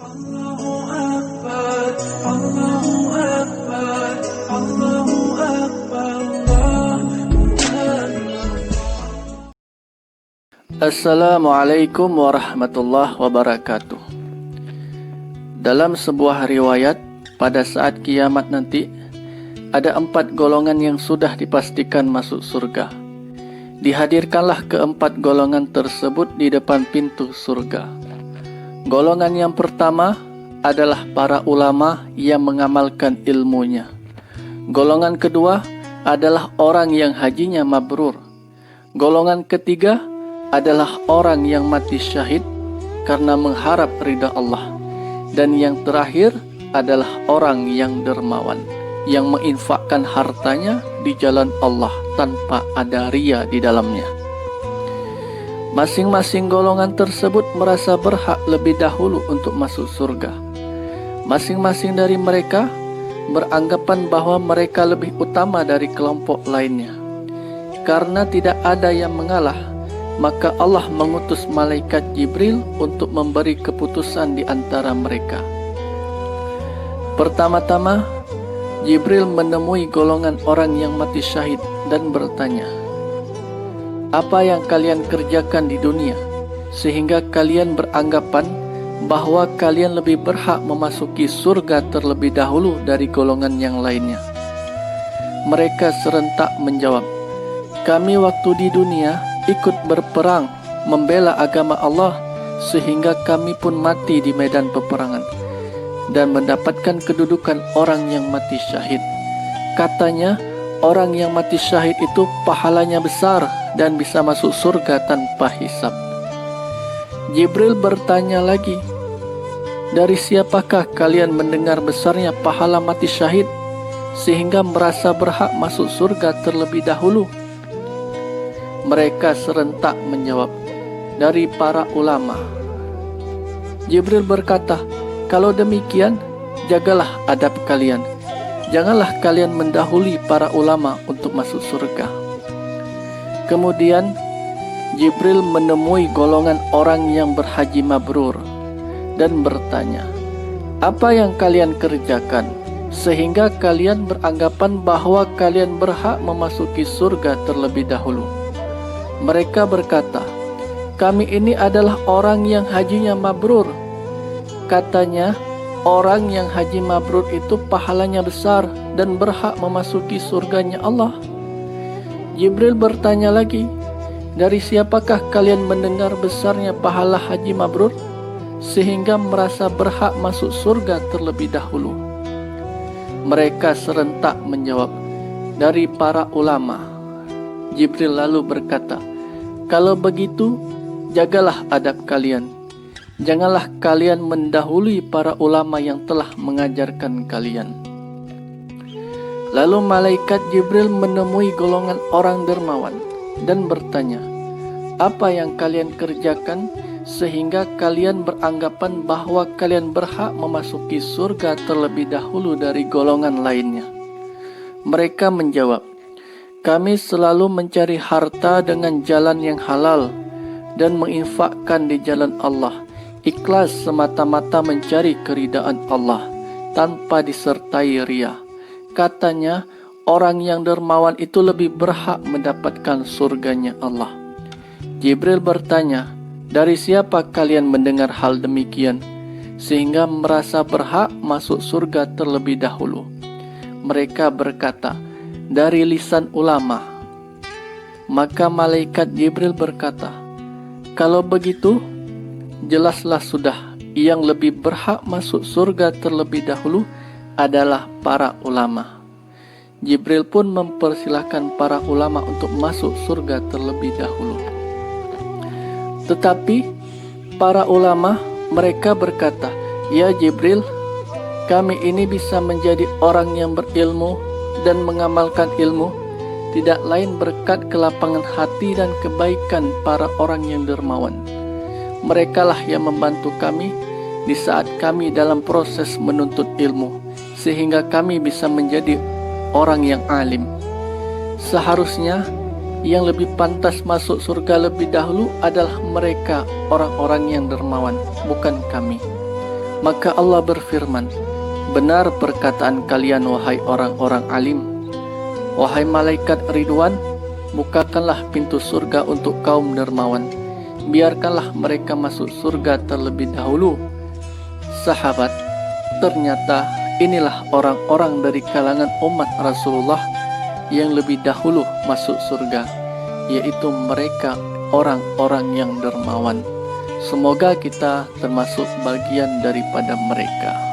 Allahu Akbar, Allahu Akbar, Allahu Akbar, Allahu Akbar. Assalamualaikum warahmatullahi wabarakatuh. Dalam sebuah riwayat, pada saat kiamat nanti, ada 4 golongan yang sudah dipastikan masuk surga. Dihadirkanlah keempat golongan tersebut di depan pintu surga. Golongan yang pertama adalah para ulama yang mengamalkan ilmunya. Golongan kedua adalah orang yang hajinya mabrur. Golongan ketiga adalah orang yang mati syahid karena mengharap ridha Allah. Dan yang terakhir adalah orang yang dermawan, yang menginfakkan hartanya di jalan Allah tanpa ada ria di dalamnya. Masing-masing golongan tersebut merasa berhak lebih dahulu untuk masuk surga. Masing-masing dari mereka beranggapan bahwa mereka lebih utama dari kelompok lainnya. Karena tidak ada yang mengalah, maka Allah mengutus malaikat Jibril untuk memberi keputusan di antara mereka. Pertama-tama, Jibril menemui golongan orang yang mati syahid dan bertanya, "Apa yang kalian kerjakan di dunia sehingga kalian beranggapan bahwa kalian lebih berhak memasuki surga terlebih dahulu dari golongan yang lainnya?" Mereka serentak menjawab, "Kami waktu di dunia ikut berperang membela agama Allah sehingga kami pun mati di medan peperangan dan mendapatkan kedudukan orang yang mati syahid." Katanya, orang yang mati syahid itu pahalanya besar dan bisa masuk surga tanpa hisab. Jibril bertanya lagi, "Dari siapakah kalian mendengar besarnya pahala mati syahid sehingga merasa berhak masuk surga terlebih dahulu?" Mereka serentak menjawab, "Dari para ulama." Jibril berkata, "Kalau demikian, jagalah adab kalian. Janganlah kalian mendahului para ulama untuk masuk surga." Kemudian Jibril menemui golongan orang yang berhaji mabrur dan bertanya, "Apa yang kalian kerjakan sehingga kalian beranggapan bahwa kalian berhak memasuki surga terlebih dahulu?" Mereka berkata, "Kami ini adalah orang yang hajinya mabrur." Katanya, orang yang haji mabrur itu pahalanya besar dan berhak memasuki surganya Allah. Jibril bertanya lagi, "Dari siapakah kalian mendengar besarnya pahala haji mabrur sehingga merasa berhak masuk surga terlebih dahulu?" Mereka serentak menjawab, "Dari para ulama." Jibril lalu berkata, "Kalau begitu, jagalah adab kalian. Janganlah kalian mendahului para ulama yang telah mengajarkan kalian." Lalu malaikat Jibril menemui golongan orang dermawan dan bertanya, "Apa yang kalian kerjakan sehingga kalian beranggapan bahwa kalian berhak memasuki surga terlebih dahulu dari golongan lainnya?" Mereka menjawab, "Kami selalu mencari harta dengan jalan yang halal dan menginfakkan di jalan Allah, ikhlas semata-mata mencari keridaan Allah tanpa disertai ria." Katanya, orang yang dermawan itu lebih berhak mendapatkan surganya Allah. Jibril bertanya, "Dari siapa kalian mendengar hal demikian sehingga merasa berhak masuk surga terlebih dahulu?" Mereka berkata, "Dari lisan ulama." Maka malaikat Jibril berkata, "Kalau begitu, jelaslah sudah yang lebih berhak masuk surga terlebih dahulu adalah para ulama." Jibril pun mempersilahkan para ulama untuk masuk surga terlebih dahulu. Tetapi para ulama mereka berkata, "Ya Jibril, kami ini bisa menjadi orang yang berilmu dan mengamalkan ilmu tidak lain berkat kelapangan hati dan kebaikan para orang yang dermawan. Merekalah yang membantu kami di saat kami dalam proses menuntut ilmu, sehingga kami bisa menjadi orang yang alim. Seharusnya yang lebih pantas masuk surga lebih dahulu adalah mereka, orang-orang yang dermawan, bukan kami." Maka Allah berfirman, benar perkataan kalian wahai orang-orang alim. Wahai malaikat Ridwan, bukakanlah pintu surga untuk kaum dermawan. Biarkanlah mereka masuk surga terlebih dahulu. Sahabat, ternyata inilah orang-orang dari kalangan umat Rasulullah yang lebih dahulu masuk surga, yaitu mereka orang-orang yang dermawan. Semoga kita termasuk bagian daripada mereka.